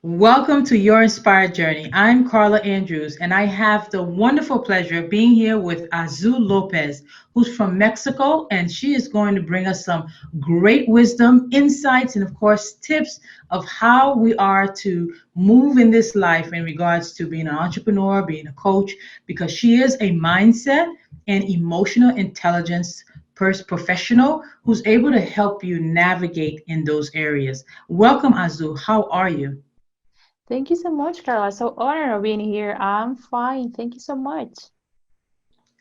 Welcome to Your Inspired Journey. I'm Carla Andrews, and I have the wonderful pleasure of being here with Azu Lopez, who's from Mexico, and she is going to bring us some great wisdom, insights, and of course, tips of how we are to move in this life in regards to being an entrepreneur, being a coach, because she is a mindset and emotional intelligence professional who's able to help you navigate in those areas. Welcome, Azu. How are you? Thank you so much, Carla. So honored of being here. I'm fine. Thank you so much.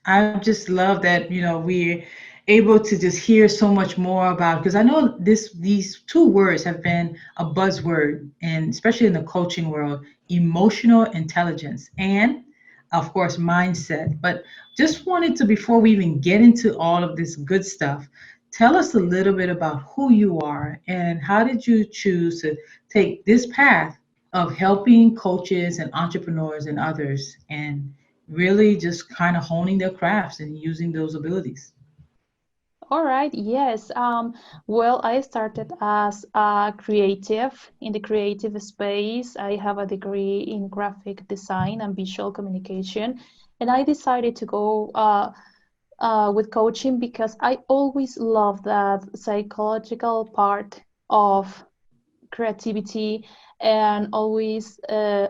I just love that, we're able to just hear so much more about because I know these two words have been a buzzword and especially in the coaching world, emotional intelligence and of course mindset. But just wanted to before we even get into all of this good stuff, tell us a little bit about who you are and how did you choose to take this path of helping coaches and entrepreneurs and others and really just kind of honing their crafts and using those abilities. All right. Yes. Well, I started as a creative in the creative space. I have a degree in graphic design and visual communication, and I decided to go with coaching because I always love that psychological part of creativity and always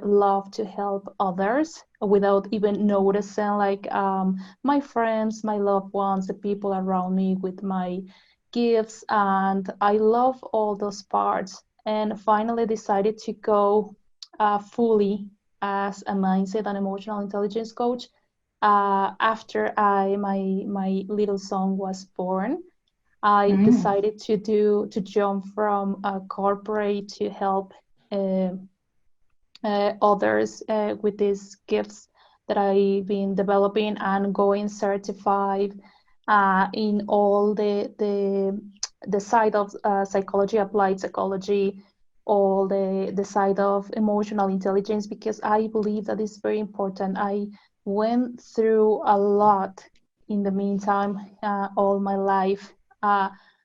love to help others without even noticing like my friends, my loved ones, the people around me with my gifts, and I love all those parts, and finally decided to go fully as a mindset and emotional intelligence coach after my little son was born. I Mm. decided to jump from a corporate to help uh, others with these gifts that I've been developing and going certified in all the side of psychology, applied psychology, all the side of emotional intelligence, because I believe that is very important. I went through a lot in the meantime, all my life,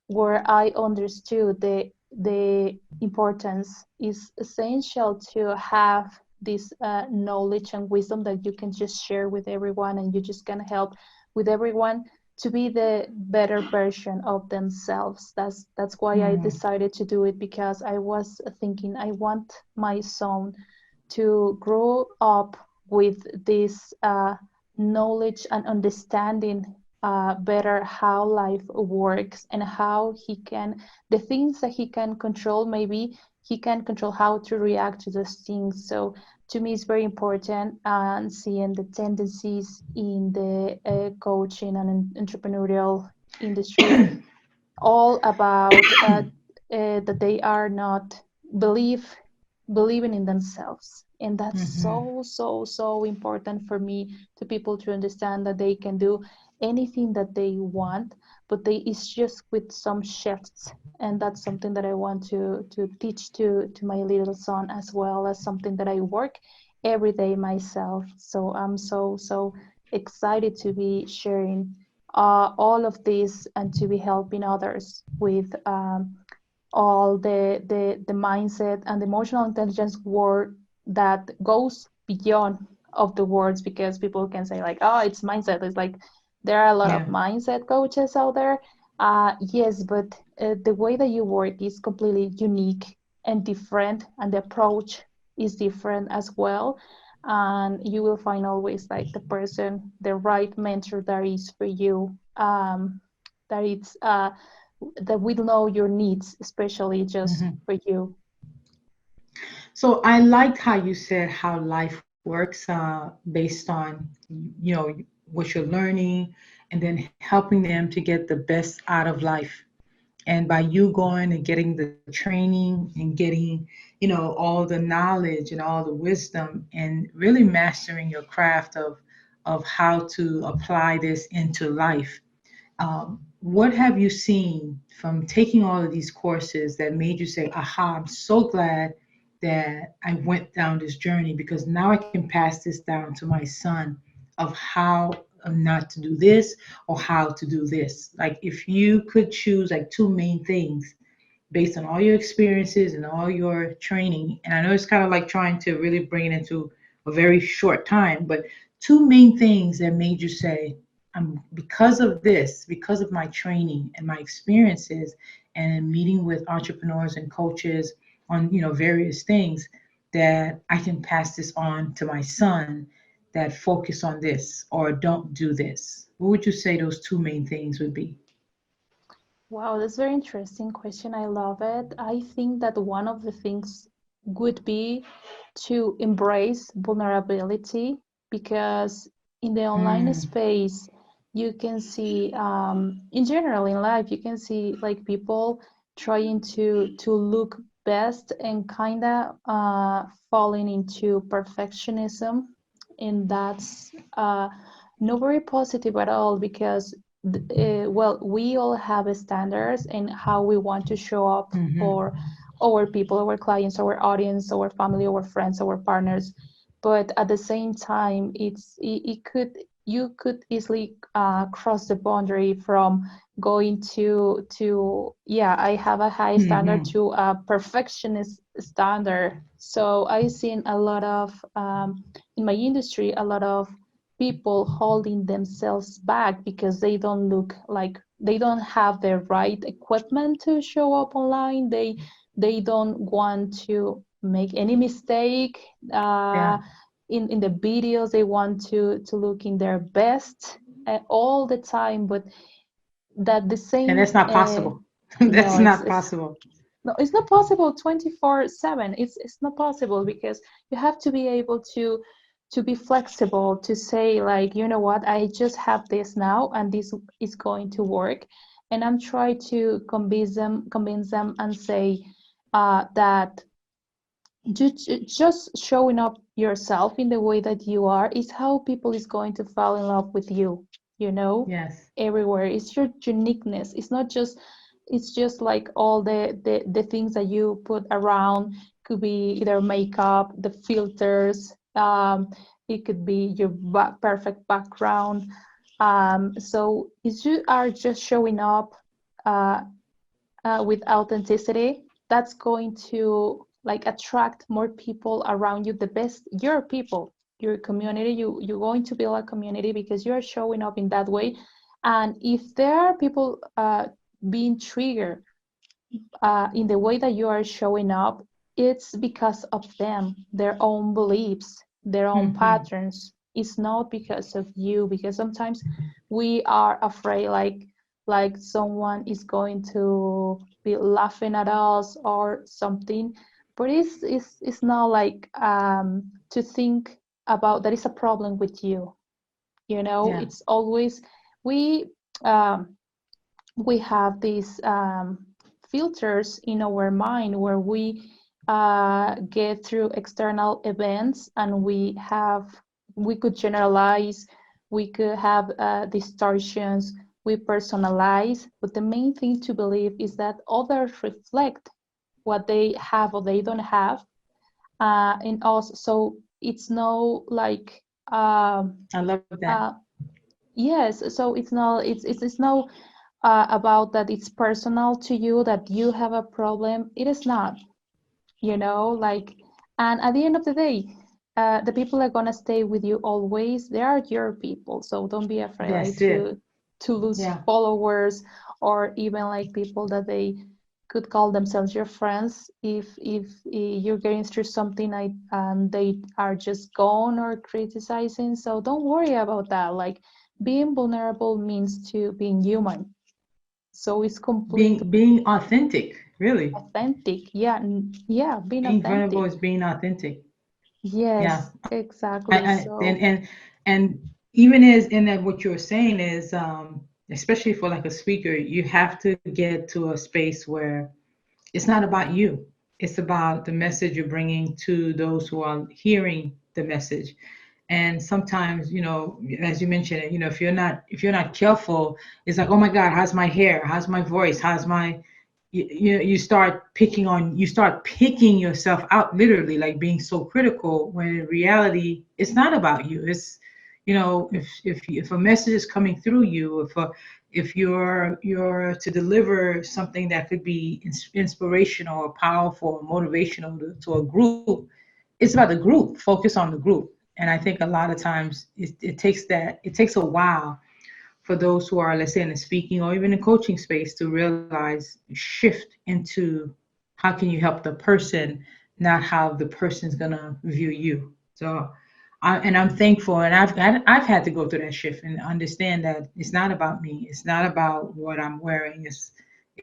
where I understood the importance is essential to have this knowledge and wisdom that you can just share with everyone, and you just can help with everyone to be the better version of themselves. That's why I Mm. decided to do it, because I was thinking I want my son to grow up with this knowledge and understanding better how life works, and how he can, the things that he can control, maybe he can control how to react to those things. So to me it's very important, and seeing the tendencies in the coaching and entrepreneurial industry, all about that they are not believe believing in themselves, and that's Mhm. so important for me, to people to understand that they can do anything that they want, but they it's just with some shifts. And that's something that I want to teach to my little son, as well as something that I work every day myself. So I'm so excited to be sharing all of this, and to be helping others with all the mindset and emotional intelligence work that goes beyond of the words, because people can say like, oh, it's mindset, it's like there are a lot of Yeah. mindset coaches out there. Yes, but the way that you work is completely unique and different, and the approach is different as well, and you will find always like the person, the right mentor that is for you, that it's that will know your needs, especially just Mhm. for you. So I liked how you said how life works based on you know what you're learning and then helping them to get the best out of life. And by you going and getting the training and getting all the knowledge and all the wisdom and really mastering your craft of how to apply this into life. What have you seen from taking all of these courses that made you say, aha, I'm so glad that I went down this journey because now I can pass this down to my son of how not to do this or how to do this? Like, if you could choose like two main things based on all your experiences and all your training. And I know it's kind of like trying to really bring it into a very short time, but two main things that made you say, because of this, because of my training and my experiences and in meeting with entrepreneurs and coaches on, various things, that I can pass this on to my son, that focus on this or don't do this. What would you say those two main things would be? Wow, that's a very interesting question. I love it. I think that one of the things would be to embrace vulnerability because in the online Mm, space, you can see, in general in life, you can see like people trying to look best and kind of falling into perfectionism, and that's not very positive at all because well, we all have standards in how we want to show up hmm for our people, our clients, our audience, our family, our friends, our partners. But at the same time, it could, you could easily cross the boundary from going to yeah, I have a high standard hmm to a perfectionist standard. So I've seen a lot of in my industry, a lot of people holding themselves back because they don't look like, they don't have the right equipment to show up online. They don't want to make any mistake Yeah. in the videos. They want to look in their best all the time, but that the And same that's not possible. That's no, not it's possible. no, it's not possible 24/7. It's not possible because you have to be able to be flexible, to say like, you know what, I just have this now and this is going to work. And I'm trying to convince them and say that just showing up yourself in the way that you are is how people is going to fall in love with you, you know, Yes. everywhere. It's your uniqueness. It's not just, it's just like all the things that you put around. Could be either makeup, the filters, it could be your perfect background. So if you are just showing up uh, with authenticity, that's going to like attract more people around you, the best, your people, your community. You're going to build a community because you're showing up in that way. And if there are people being triggered in the way that you are showing up, it's because of them, their own beliefs, their own hmm patterns. It's not because of you, because sometimes we are afraid like someone is going to be laughing at us or something. But it's not like to think about that is a problem with you. You know, Yeah. it's always we um, we have these filters in our mind where we get through external events, and we could generalize, we could have distortions, we personalize. But the main thing to believe is that others reflect what they have or they don't have in us. So it's no like I love that. uh, yes, so it's no about that it's personal to you, that you have a problem. It is not, you know, like, and at the end of the day, the people are gonna stay with you always. They are your people, so don't be afraid like That's it. to lose Yeah. followers, or even like people that they could call themselves your friends if you're getting through something like, and they are just gone or criticizing. So don't worry about that. Like, being vulnerable means to being human, so it's completely Being authentic, really. authentic. Yeah, yeah, being Being vulnerable authentic. is being authentic. Yeah. Yes, exactly. And So, even as in that what you're saying is, especially for like a speaker, you have to get to a space where it's not about you. It's about the message you're bringing to those who are hearing the message. And sometimes, as you mentioned, if you're not careful, it's like, oh my God, how's my hair? How's my voice? How's my you start picking yourself out, literally, like being so critical, when in reality it's not about you. It's, if a message is coming through you, If you're to deliver something that could be inspirational or powerful or motivational to a group, it's about the group. Focus on the group. And I think a lot of times it takes a while for those who are, let's say, in the speaking or even the coaching space to realize, shift into how can you help the person, not how the person's gonna view you. So, and I'm thankful, and I've had to go through that shift and understand that it's not about me. It's not about what I'm wearing.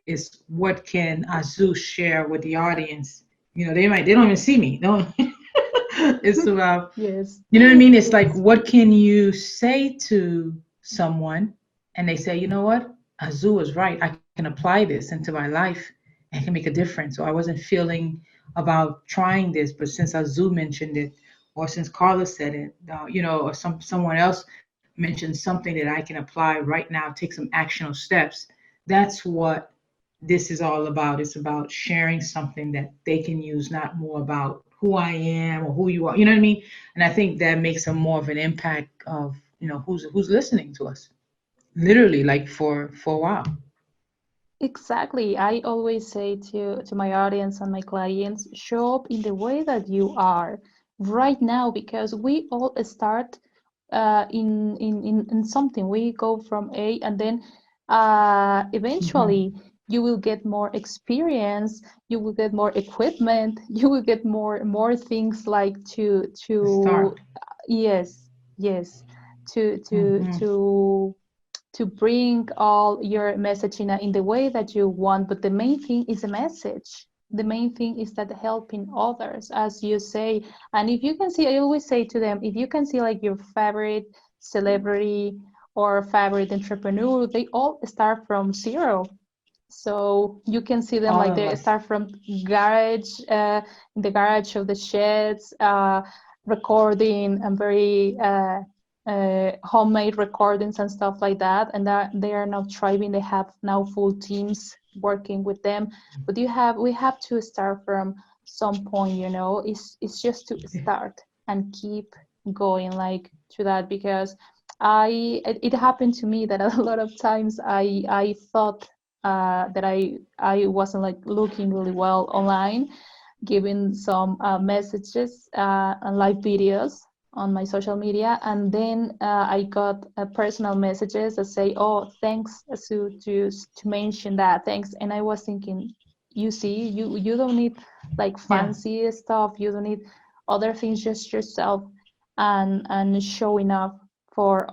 It's what can Azu share with the audience. You know, they don't even see me. No, it's about, Yes. you know what I mean? It's like, Yes. what can you say to someone and they say, you know what? Azu is right. I can apply this into my life and it can make a difference. So I wasn't feeling about trying this, but since Azu mentioned it, or since Carla said it, or someone else mentioned something that I can apply right now, take some actionable steps. That's what this is all about. It's about sharing something that they can use, not more about who I am or who you are. You know what I mean? And I think that makes a more of an impact of, who's listening to us. Literally, like for a while. Exactly. I always say to my audience and my clients, show up in the way that you are right now, because we all start in something. We go from A, and then Hmm. eventually you will get more experience, you will get more equipment, you will get more things like To to start. yes, yes, to to Hmm. to to bring all your message in the way that you want. But the main thing is a message. The main thing is that helping others, as you say. And if you can see, I always say to them, if you can see like your favorite celebrity or favorite entrepreneur, they all start from zero. So you can see them All like of they us. start from garage, in the garage of the sheds, recording and very homemade recordings and stuff like that. And that they are now thriving. They have now full teams working with them. But we have to start from some point. It's just to start and keep going like to that, because it happened to me that a lot of times I thought that I wasn't like looking really well online, giving some messages and live videos on my social media, and then I got personal messages that say, "Oh, thanks, Sue, to mention that. Thanks." And I was thinking, you see, you don't need like Yeah. fancy stuff. You don't need other things. Just yourself and showing up for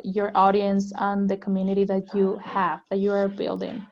your audience and the community that you are building.